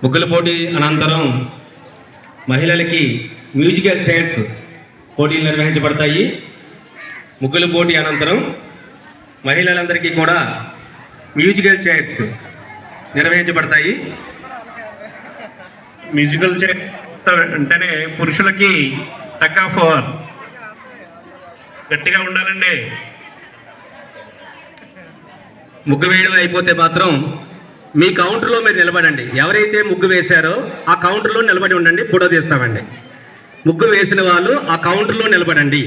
ముగ్గుల పోటీ అనంతరం మహిళలకి మ్యూజికల్ చైర్స్ పోటీలు నిర్వహించబడతాయి. ముగ్గుల పోటీ అనంతరం మహిళలందరికీ కూడా మ్యూజికల్ చైర్స్ నిర్వహించబడతాయి. మ్యూజికల్ చైర్ అంటేనే పురుషులకి టగ్ ఆఫ్ వార్ గట్టిగా ఉండాలండి. ముగ్గు వేయడం అయిపోతే మాత్రం మీ కౌంటర్లో మీరు నిలబడండి. ఎవరైతే ముగ్గు వేశారో ఆ కౌంటర్లో నిలబడి ఉండండి, ఫోటో తీస్తామండి. ముగ్గు వేసిన వాళ్ళు ఆ కౌంటర్లో నిలబడండి.